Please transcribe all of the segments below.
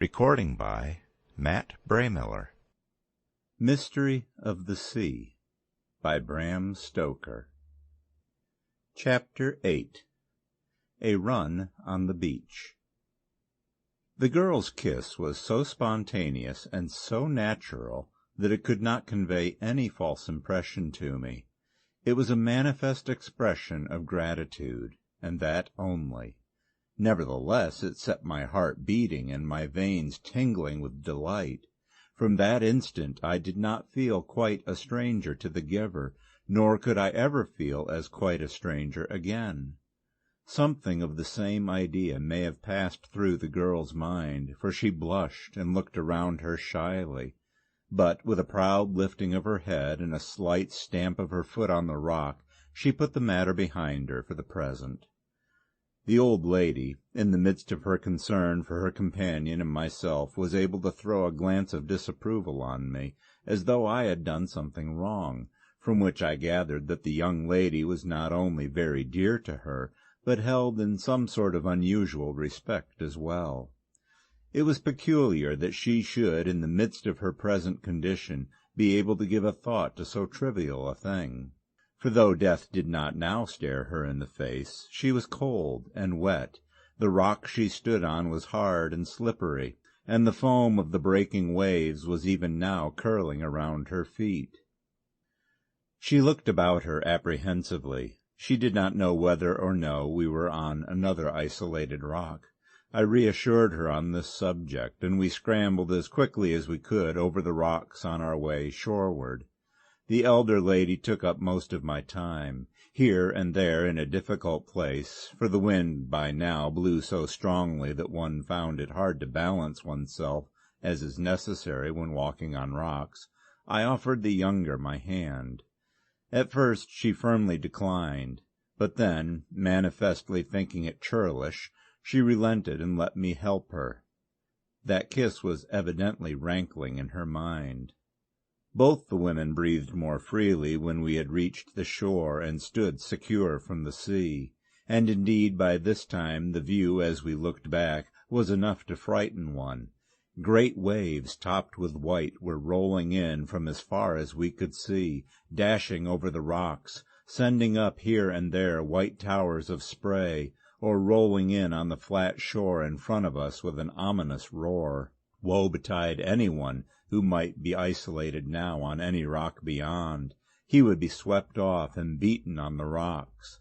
Recording by Matt Braymiller. Mystery of the Sea by Bram Stoker. Chapter 8. A Run on the Beach. The girl's kiss was so spontaneous and so natural that it could not convey any false impression to me. It was a manifest expression of gratitude, and that only. Nevertheless, it set my heart beating and my veins tingling with delight. From that instant I did not feel quite a stranger to the giver, nor could I ever feel as quite a stranger again. Something of the same idea may have passed through the girl's mind, for she blushed and looked around her shyly, but with a proud lifting of her head and a slight stamp of her foot on the rock, she put the matter behind her for the present. The old lady, in the midst of her concern for her companion and myself, was able to throw a glance of disapproval on me, as though I had done something wrong, from which I gathered that the young lady was not only very dear to her, but held in some sort of unusual respect as well. It was peculiar that she should, in the midst of her present condition, be able to give a thought to so trivial a thing. For though death did not now stare her in the face, she was cold and wet, the rock she stood on was hard and slippery, and the foam of the breaking waves was even now curling around her feet. She looked about her apprehensively. She did not know whether or no we were on another isolated rock. I reassured her on this subject, and we scrambled as quickly as we could over the rocks on our way shoreward. The elder lady took up most of my time. Here and there in a difficult place, for the wind by now blew so strongly that one found it hard to balance oneself as is necessary when walking on rocks, I offered the younger my hand. At first she firmly declined, but then, manifestly thinking it churlish, she relented and let me help her. That kiss was evidently rankling in her mind. Both the women breathed more freely when we had reached the shore and stood secure from the sea, and indeed by this time the view, as we looked back, was enough to frighten one. Great waves topped with white were rolling in from as far as we could see, dashing over the rocks, sending up here and there white towers of spray, or rolling in on the flat shore in front of us with an ominous roar. Woe betide anyone who might be isolated now on any rock beyond. He would be swept off and beaten on the rocks.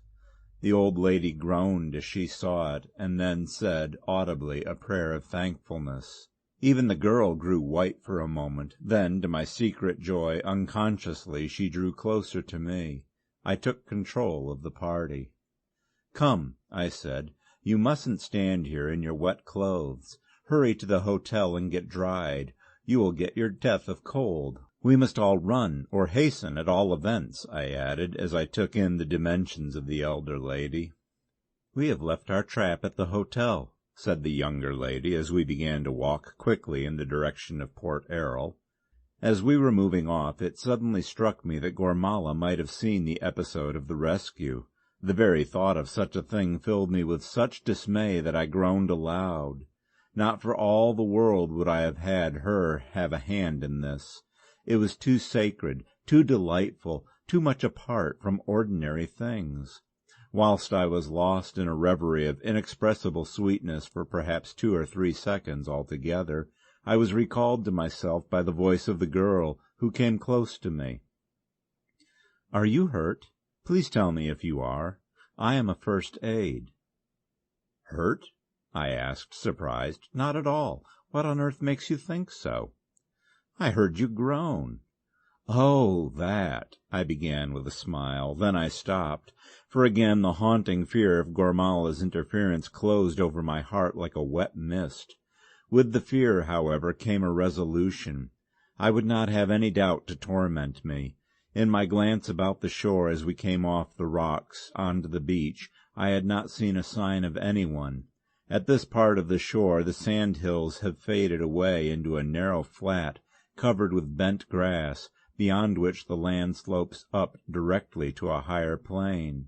The old lady groaned as she saw it, and then said audibly a prayer of thankfulness. Even the girl grew white for a moment. Then, to my secret joy, unconsciously she drew closer to me. I took control of the party. "Come," I said, "you mustn't stand here in your wet clothes. Hurry to the hotel and get dried. You will get your death of cold. We must all run, or hasten at all events," I added, as I took in the dimensions of the elder lady. "We have left our trap at the hotel," said the younger lady, as we began to walk quickly in the direction of Port Erroll. As we were moving off, it suddenly struck me that Gormala might have seen the episode of the rescue. The very thought of such a thing filled me with such dismay that I groaned aloud. Not for all the world would I have had her have a hand in this. It was too sacred, too delightful, too much apart from ordinary things. Whilst I was lost in a reverie of inexpressible sweetness for perhaps 2 or 3 seconds altogether, I was recalled to myself by the voice of the girl, who came close to me. "Are you hurt? Please tell me if you are. I am a first aid." "Hurt?" I asked, surprised. "Not at all. What on earth makes you think so?" "I heard you groan." "Oh, that," I began with a smile. Then I stopped, for again the haunting fear of Gormala's interference closed over my heart like a wet mist. With the fear, however, came a resolution. I would not have any doubt to torment me. In my glance about the shore as we came off the rocks on to the beach, I had not seen a sign of anyone. At this part of the shore the sand hills have faded away into a narrow flat covered with bent grass, beyond which the land slopes up directly to a higher plane.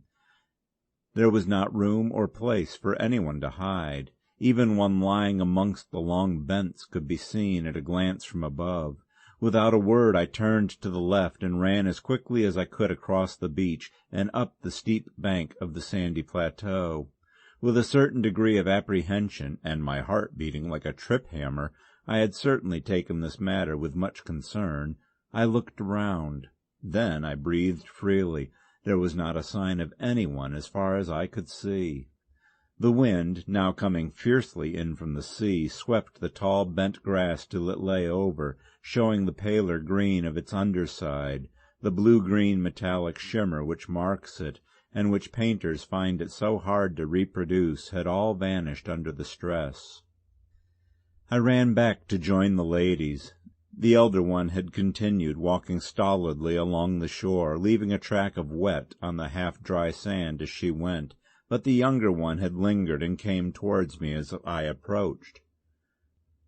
There was not room or place for anyone to hide. Even one lying amongst the long bents could be seen at a glance from above. Without a word I turned to the left and ran as quickly as I could across the beach and up the steep bank of the sandy plateau. With a certain degree of apprehension, and my heart beating like a trip-hammer, I had certainly taken this matter with much concern. I looked around. Then I breathed freely. There was not a sign of anyone as far as I could see. The wind, now coming fiercely in from the sea, swept the tall bent grass till it lay over, showing the paler green of its underside, the blue-green metallic shimmer which marks it, and which painters find it so hard to reproduce, had all vanished under the stress. I ran back to join the ladies. The elder one had continued walking stolidly along the shore, leaving a track of wet on the half-dry sand as she went, but the younger one had lingered and came towards me as I approached.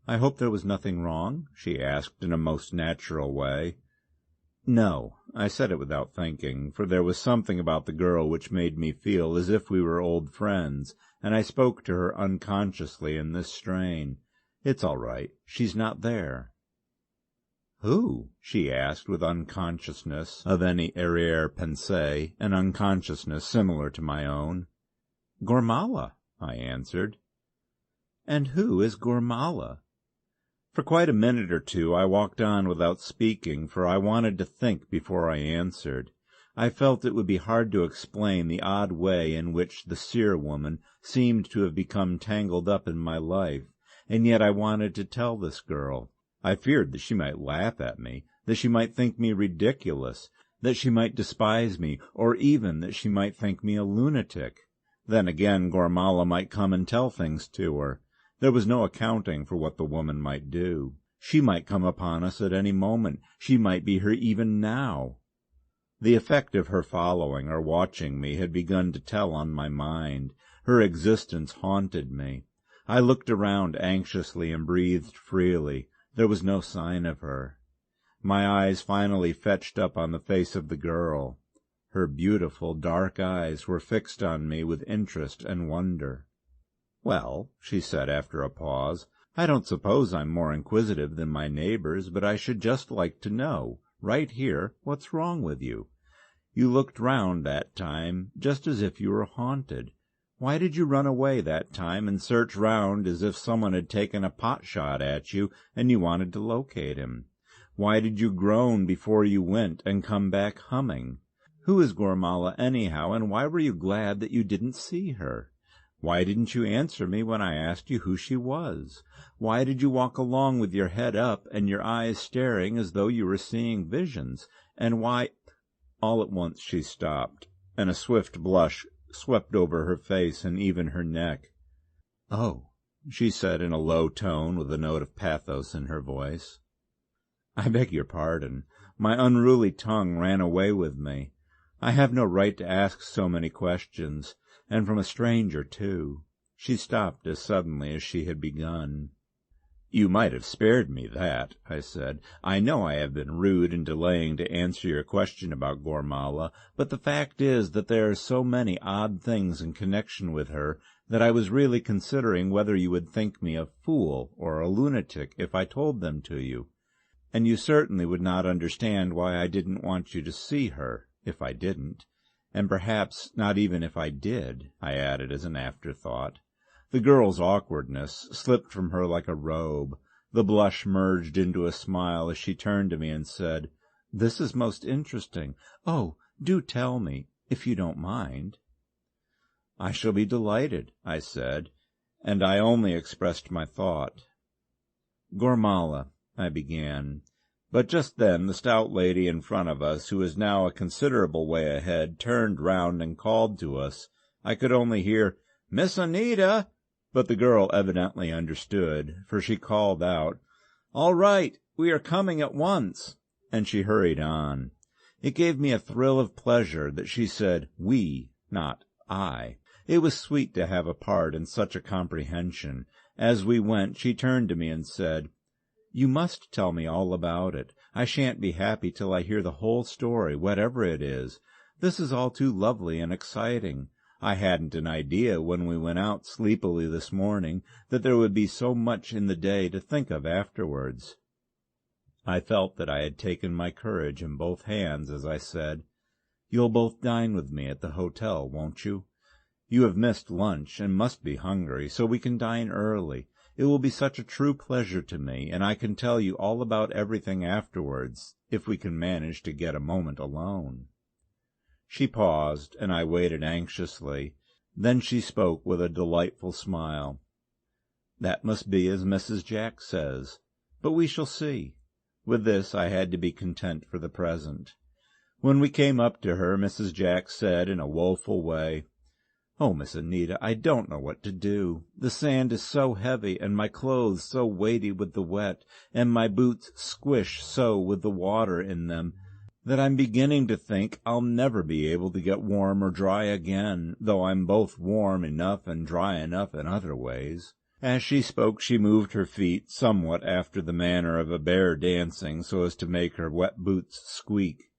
"I hope there was nothing wrong?" she asked in a most natural way. "No," I said it without thinking, for there was something about the girl which made me feel as if we were old friends, and I spoke to her unconsciously in this strain. "It's all right. She's not there." "Who?" she asked, with unconsciousness of any arrière-pensée, an unconsciousness similar to my own. "Gormala," I answered. "And who is Gormala?" For quite a minute or two I walked on without speaking, for I wanted to think before I answered. I felt it would be hard to explain the odd way in which the seer woman seemed to have become tangled up in my life, and yet I wanted to tell this girl. I feared that she might laugh at me, that she might think me ridiculous, that she might despise me, or even that she might think me a lunatic. Then again Gormala might come and tell things to her. There was no accounting for what the woman might do. She might come upon us at any moment. She might be here even now. The effect of her following or watching me had begun to tell on my mind. Her existence haunted me. I looked around anxiously and breathed freely. There was no sign of her. My eyes finally fetched up on the face of the girl. Her beautiful dark eyes were fixed on me with interest and wonder. "Well," she said after a pause, "I don't suppose I'm more inquisitive than my neighbors, but I should just like to know, right here, what's wrong with you. You looked round that time just as if you were haunted. Why did you run away that time and search round as if someone had taken a pot shot at you and you wanted to locate him? Why did you groan before you went and come back humming? Who is Gormala anyhow, and why were you glad that you didn't see her? Why didn't you answer me when I asked you who she was? Why did you walk along with your head up and your eyes staring as though you were seeing visions? And why—" All at once she stopped, and a swift blush swept over her face and even her neck. "Oh," she said in a low tone with a note of pathos in her voice. "I beg your pardon. My unruly tongue ran away with me. I have no right to ask so many questions, and from a stranger, too." She stopped as suddenly as she had begun. "You might have spared me that," I said. "I know I have been rude in delaying to answer your question about Gormala, but the fact is that there are so many odd things in connection with her that I was really considering whether you would think me a fool or a lunatic if I told them to you. And you certainly would not understand why I didn't want you to see her, if I didn't. And perhaps not even if I did," I added as an afterthought. The girl's awkwardness slipped from her like a robe. The blush merged into a smile as she turned to me and said, "This is most interesting. Oh, do tell me, if you don't mind." "I shall be delighted," I said, and I only expressed my thought. "Gormala," I began, but just then the stout lady in front of us, who was now a considerable way ahead, turned round and called to us. I could only hear, "Miss Anita," but the girl evidently understood, for she called out, "All right, we are coming at once," and she hurried on. It gave me a thrill of pleasure that she said "we," not "I." It was sweet to have a part in such a comprehension. As we went, she turned to me and said, "You must tell me all about it. I shan't be happy till I hear the whole story, whatever it is. This is all too lovely and exciting. I hadn't an idea when we went out sleepily this morning that there would be so much in the day to think of afterwards." I felt that I had taken my courage in both hands as I said, "You'll both dine with me at the hotel, won't you? You have missed lunch and must be hungry, so we can dine early. It will be such a true pleasure to me, and I can tell you all about everything afterwards, if we can manage to get a moment alone." She paused, and I waited anxiously. Then she spoke with a delightful smile. "That must be as Mrs. Jack says, but we shall see." With this I had to be content for the present. When we came up to her, Mrs. Jack said in a woeful way, "Oh, Miss Anita, I don't know what to do. The sand is so heavy, and my clothes so weighty with the wet, and my boots squish so with the water in them, that I'm beginning to think I'll never be able to get warm or dry again, though I'm both warm enough and dry enough in other ways." As she spoke she moved her feet somewhat after the manner of a bear dancing, so as to make her wet boots squeak.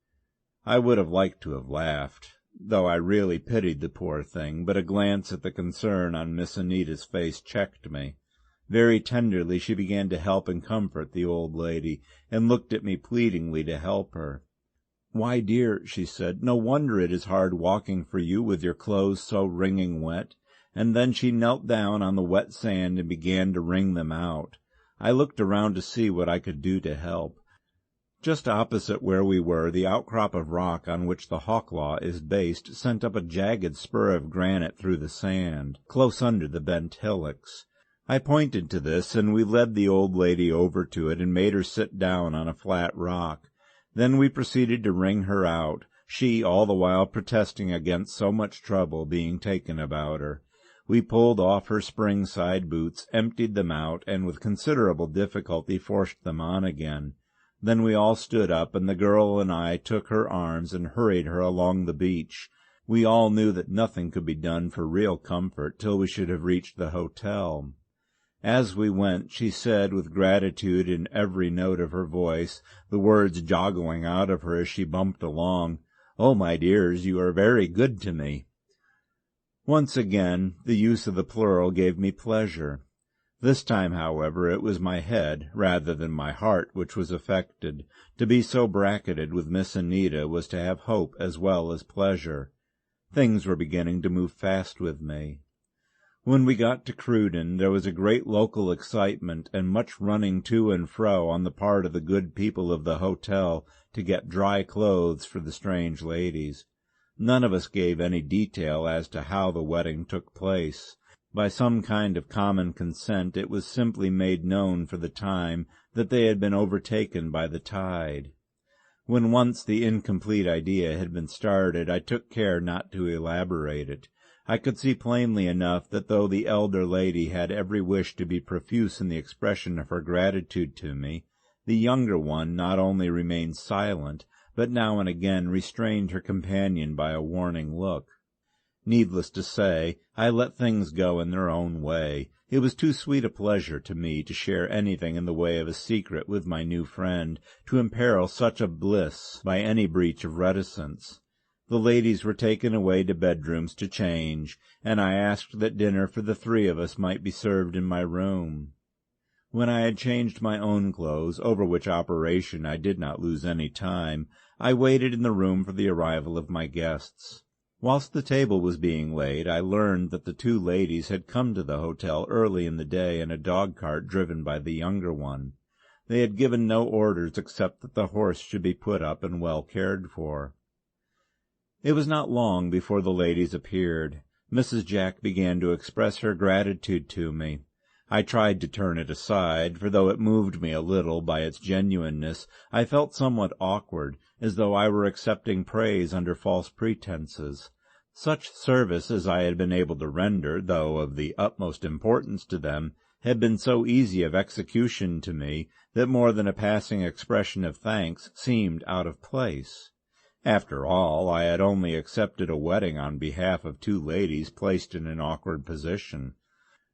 I would have liked to have laughed, though I really pitied the poor thing, but a glance at the concern on Miss Anita's face checked me. Very tenderly she began to help and comfort the old lady, and looked at me pleadingly to help her. "Why, dear," she said, "no wonder it is hard walking for you with your clothes so wringing wet." And then she knelt down on the wet sand and began to wring them out. I looked around to see what I could do to help. Just opposite where we were, the outcrop of rock on which the Hawklaw is based sent up a jagged spur of granite through the sand, close under the bent hillocks. I pointed to this, and we led the old lady over to it and made her sit down on a flat rock. Then we proceeded to wring her out, she all the while protesting against so much trouble being taken about her. We pulled off her spring-side boots, emptied them out, and with considerable difficulty forced them on again. Then we all stood up, and the girl and I took her arms and hurried her along the beach. We all knew that nothing could be done for real comfort till we should have reached the hotel. As we went, she said with gratitude in every note of her voice, the words joggling out of her as she bumped along, "Oh, my dears, you are very good to me." Once again the use of the plural gave me pleasure. This time, however, it was my head rather than my heart which was affected. To be so bracketed with Miss Anita was to have hope as well as pleasure. Things were beginning to move fast with me. When we got to Cruden, there was a great local excitement and much running to and fro on the part of the good people of the hotel to get dry clothes for the strange ladies. None of us gave any detail as to how the wedding took place. By some kind of common consent it was simply made known for the time that they had been overtaken by the tide. When once the incomplete idea had been started, I took care not to elaborate it. I could see plainly enough that though the elder lady had every wish to be profuse in the expression of her gratitude to me, the younger one not only remained silent, but now and again restrained her companion by a warning look. Needless to say, I let things go in their own way. It was too sweet a pleasure to me to share anything in the way of a secret with my new friend, to imperil such a bliss by any breach of reticence. The ladies were taken away to bedrooms to change, and I asked that dinner for the three of us might be served in my room. When I had changed my own clothes, over which operation I did not lose any time, I waited in the room for the arrival of my guests. Whilst the table was being laid, I learned that the two ladies had come to the hotel early in the day in a dog-cart driven by the younger one. They had given no orders except that the horse should be put up and well cared for. It was not long before the ladies appeared. Mrs. Jack began to express her gratitude to me. I tried to turn it aside, for though it moved me a little by its genuineness, I felt somewhat awkward, as though I were accepting praise under false pretences. Such service as I had been able to render, though of the utmost importance to them, had been so easy of execution to me that more than a passing expression of thanks seemed out of place. After all, I had only accepted a wedding on behalf of two ladies placed in an awkward position.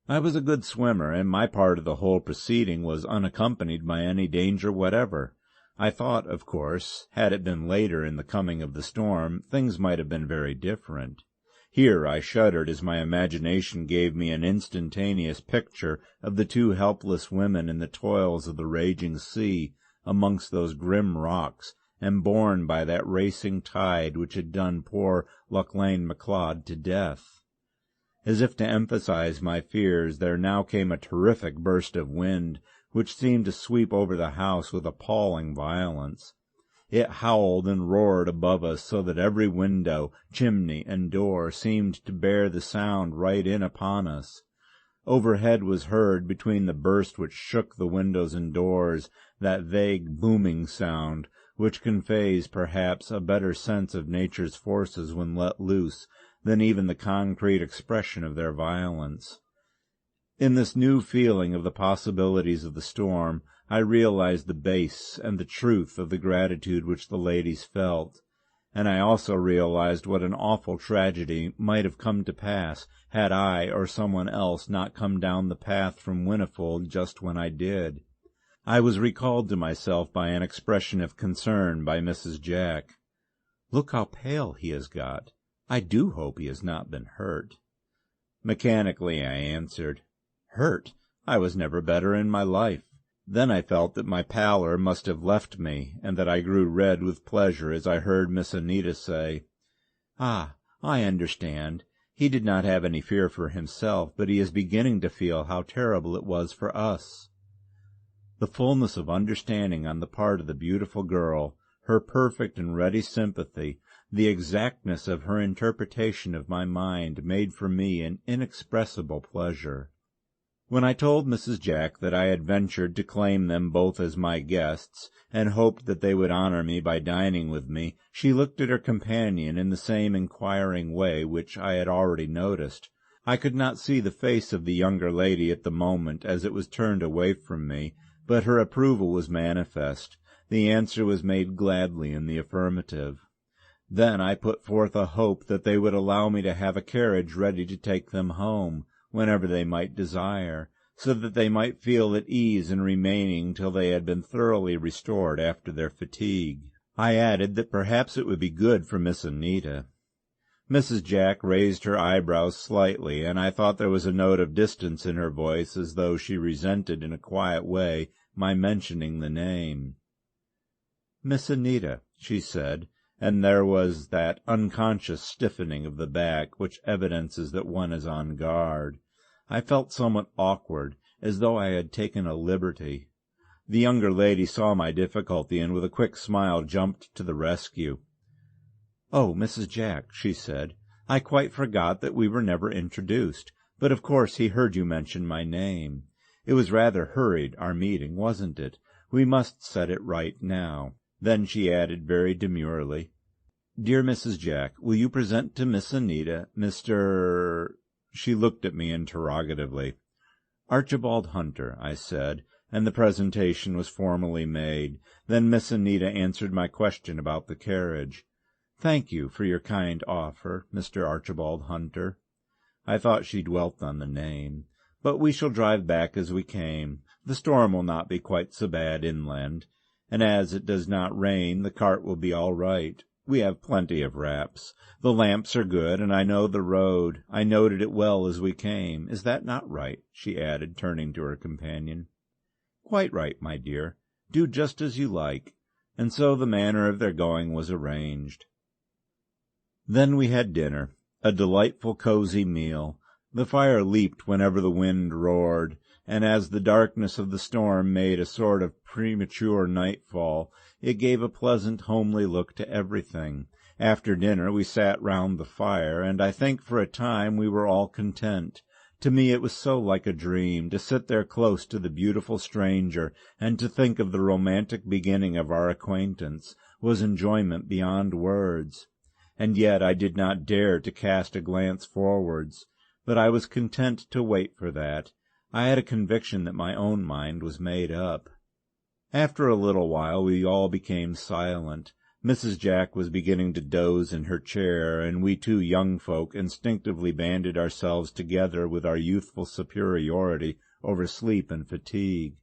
I was a good swimmer, and my part of the whole proceeding was unaccompanied by any danger whatever. I thought, of course, had it been later in the coming of the storm, things might have been very different. Here I shuddered as my imagination gave me an instantaneous picture of the two helpless women in the toils of the raging sea amongst those grim rocks, and borne by that racing tide which had done poor Lauchlane Macleod to death. As if to emphasize my fears, there now came a terrific burst of wind, which seemed to sweep over the house with appalling violence. It howled and roared above us, so that every window, chimney, and door seemed to bear the sound right in upon us. Overhead was heard, between the burst which shook the windows and doors, that vague booming sound, which conveys perhaps a better sense of nature's forces when let loose than even the concrete expression of their violence. In this new feeling of the possibilities of the storm, I realized the base and the truth of the gratitude which the ladies felt, and I also realized what an awful tragedy might have come to pass had I or someone else not come down the path from Whinnyfold just when I did. I was recalled to myself by an expression of concern by Mrs. Jack. "Look how pale he has got. I do hope he has not been hurt." Mechanically I answered, "Hurt? I was never better in my life." Then I felt that my pallor must have left me, and that I grew red with pleasure as I heard Miss Anita say, "Ah, I understand. He did not have any fear for himself, but he is beginning to feel how terrible it was for us." The fullness of understanding on the part of the beautiful girl, her perfect and ready sympathy, the exactness of her interpretation of my mind made for me an inexpressible pleasure. When I told Mrs. Jack that I had ventured to claim them both as my guests, and hoped that they would honor me by dining with me, she looked at her companion in the same inquiring way which I had already noticed. I could not see the face of the younger lady at the moment, as it was turned away from me, but her approval was manifest. The answer was made gladly in the affirmative. Then I put forth a hope that they would allow me to have a carriage ready to take them home, whenever they might desire, so that they might feel at ease in remaining till they had been thoroughly restored after their fatigue. I added that perhaps it would be good for Miss Anita. Mrs. Jack raised her eyebrows slightly, and I thought there was a note of distance in her voice, as though she resented in a quiet way my mentioning the name. "Miss Anita," she said, and there was that unconscious stiffening of the back which evidences that one is on guard. I felt somewhat awkward, as though I had taken a liberty. The younger lady saw my difficulty, and with a quick smile jumped to the rescue. "Oh, Mrs. Jack," she said, "I quite forgot that we were never introduced, but of course he heard you mention my name. It was rather hurried, our meeting, wasn't it? We must set it right now." Then she added very demurely, "Dear Mrs. Jack, will you present to Miss Anita Mr.—" She looked at me interrogatively. "Archibald Hunter," I said, and the presentation was formally made. Then Miss Anita answered my question about the carriage. "Thank you for your kind offer, Mr. Archibald Hunter." I thought she dwelt on the name. "But we shall drive back as we came. The storm will not be quite so bad inland, and as it does not rain, the cart will be all right. We have plenty of wraps. The lamps are good, and I know the road. I noted it well as we came. Is that not right?" she added, turning to her companion. "Quite right, my dear. Do just as you like." And so the manner of their going was arranged. Then we had dinner, a delightful cosy meal. The fire leaped whenever the wind roared, and as the darkness of the storm made a sort of premature nightfall, it gave a pleasant homely look to everything. After dinner we sat round the fire, and I think for a time we were all content. To me it was so like a dream, to sit there close to the beautiful stranger, and to think of the romantic beginning of our acquaintance, was enjoyment beyond words. And yet I did not dare to cast a glance forwards, but I was content to wait for that. I had a conviction that my own mind was made up. After a little while we all became silent. Mrs. Jack was beginning to doze in her chair, and we two young folk instinctively banded ourselves together with our youthful superiority over sleep and fatigue.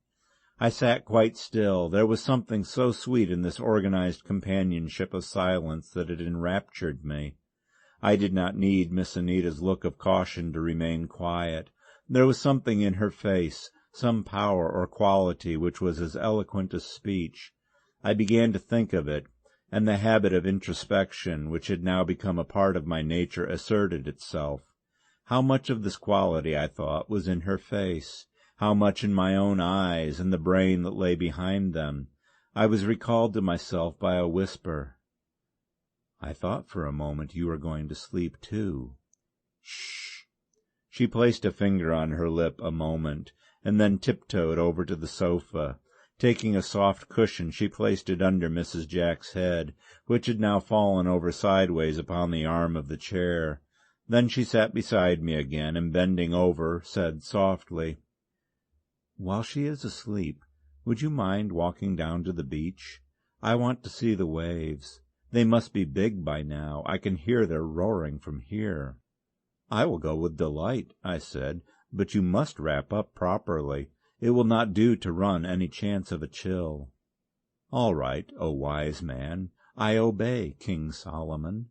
I sat quite still. There was something so sweet in this organized companionship of silence that it enraptured me. I did not need Miss Anita's look of caution to remain quiet. There was something in her face, some power or quality which was as eloquent as speech. I began to think of it, and the habit of introspection, which had now become a part of my nature, asserted itself. How much of this quality, I thought, was in her face? How much in my own eyes and the brain that lay behind them? I was recalled to myself by a whisper. "I thought for a moment you were going to sleep too." "Shh." She placed a finger on her lip a moment, and then tiptoed over to the sofa. Taking a soft cushion, she placed it under Mrs. Jack's head, which had now fallen over sideways upon the arm of the chair. Then she sat beside me again, and bending over, said softly, "While she is asleep, would you mind walking down to the beach? I want to see the waves. They must be big by now. I can hear their roaring from here." "I will go with delight," I said, "but you must wrap up properly. It will not do to run any chance of a chill." "All right, O wise man. I obey, King Solomon.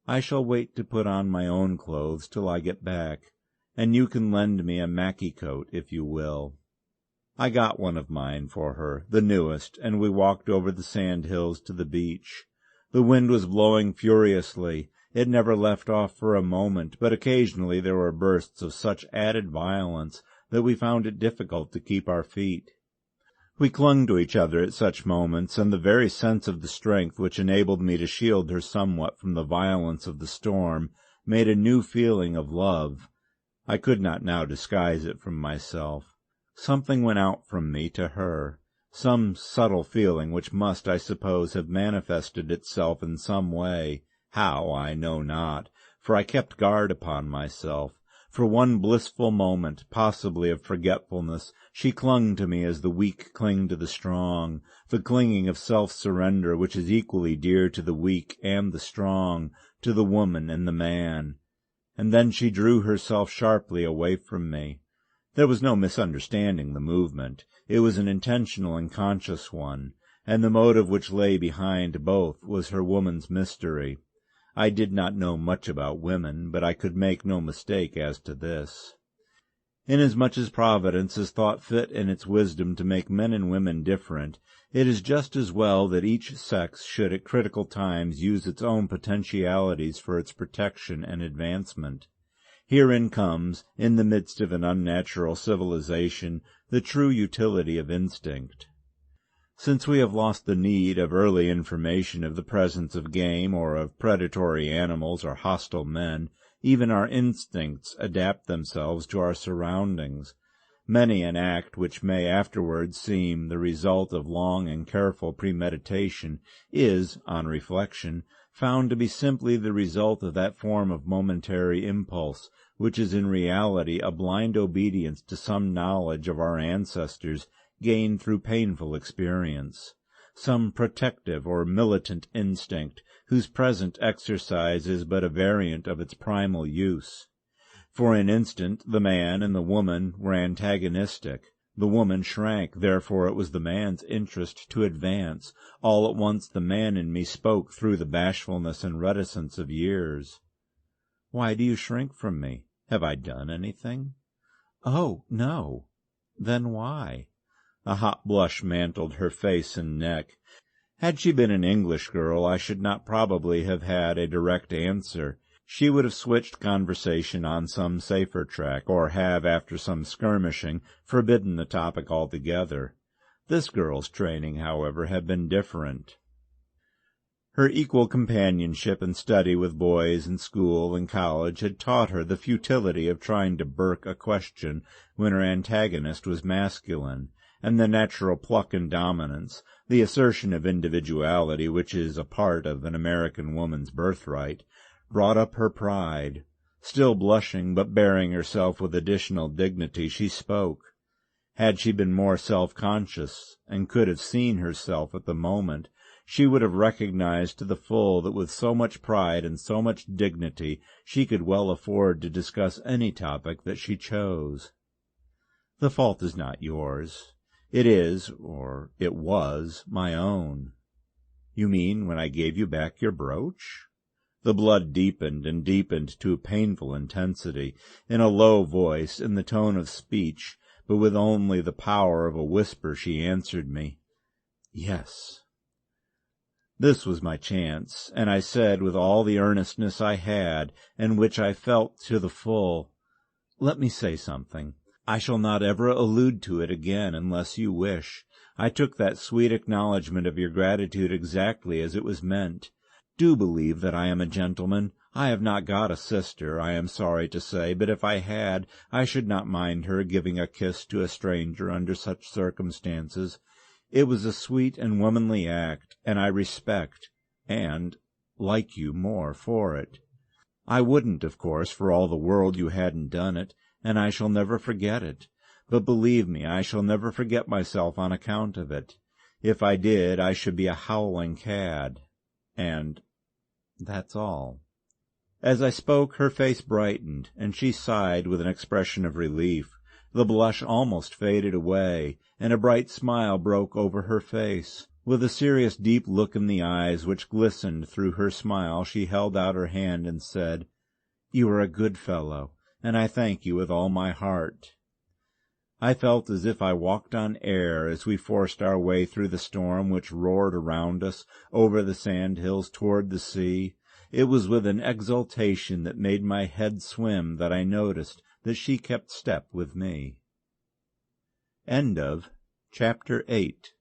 I shall wait to put on my own clothes till I get back, and you can lend me a mackie coat if you will." I got one of mine for her, the newest, and we walked over the sand hills to the beach. The wind was blowing furiously. It never left off for a moment, but occasionally there were bursts of such added violence that we found it difficult to keep our feet. We clung to each other at such moments, and the very sense of the strength which enabled me to shield her somewhat from the violence of the storm made a new feeling of love. I could not now disguise it from myself. Something went out from me to her, some subtle feeling which must, I suppose, have manifested itself in some way. How, I know not, for I kept guard upon myself. For one blissful moment, possibly of forgetfulness, she clung to me as the weak cling to the strong, the clinging of self-surrender which is equally dear to the weak and the strong, to the woman and the man. And then she drew herself sharply away from me. There was no misunderstanding the movement. It was an intentional and conscious one, and the motive which lay behind both was her woman's mystery. I did not know much about women, but I could make no mistake as to this. Inasmuch as Providence has thought fit in its wisdom to make men and women different, it is just as well that each sex should at critical times use its own potentialities for its protection and advancement. Herein comes, in the midst of an unnatural civilization, the true utility of instinct. Since we have lost the need of early information of the presence of game or of predatory animals or hostile men, even our instincts adapt themselves to our surroundings. Many an act which may afterwards seem the result of long and careful premeditation is, on reflection, found to be simply the result of that form of momentary impulse, which is in reality a blind obedience to some knowledge of our ancestors gained through painful experience, some protective or militant instinct whose present exercise is but a variant of its primal use. For an instant the man and the woman were antagonistic. The woman shrank, therefore it was the man's interest to advance. All at once the man in me spoke through the bashfulness and reticence of years. "Why do you shrink from me? Have I done anything?" "Oh, no." "Then why?" A hot blush mantled her face and neck. Had she been an English girl, I should not probably have had a direct answer. She would have switched conversation on some safer track, or have, after some skirmishing, forbidden the topic altogether. This girl's training, however, had been different. Her equal companionship and study with boys in school and college had taught her the futility of trying to burke a question when her antagonist was masculine, and the natural pluck and dominance, the assertion of individuality which is a part of an American woman's birthright, brought up her pride. Still blushing, but bearing herself with additional dignity, she spoke. Had she been more self-conscious, and could have seen herself at the moment, she would have recognized to the full that with so much pride and so much dignity she could well afford to discuss any topic that she chose. "The fault is not yours. It is, or it was, my own." "You mean when I gave you back your brooch?" The blood deepened and deepened to a painful intensity. In a low voice, in the tone of speech, but with only the power of a whisper, she answered me, "Yes." This was my chance, and I said with all the earnestness I had, and which I felt to the full, "Let me say something. I shall not ever allude to it again unless you wish. I took that sweet acknowledgment of your gratitude exactly as it was meant. Do believe that I am a gentleman. I have not got a sister, I am sorry to say, but if I had, I should not mind her giving a kiss to a stranger under such circumstances. It was a sweet and womanly act, and I respect and like you more for it. I wouldn't, of course, for all the world you hadn't done it, and I shall never forget it. But believe me, I shall never forget myself on account of it. If I did, I should be a howling cad. And that's all." As I spoke, her face brightened, and she sighed with an expression of relief. The blush almost faded away, and a bright smile broke over her face. With a serious, deep look in the eyes which glistened through her smile, she held out her hand and said, "You are a good fellow, and I thank you with all my heart." I felt as if I walked on air as we forced our way through the storm which roared around us, over the sand hills toward the sea. It was with an exultation that made my head swim that I noticed that she kept step with me. Chapter 8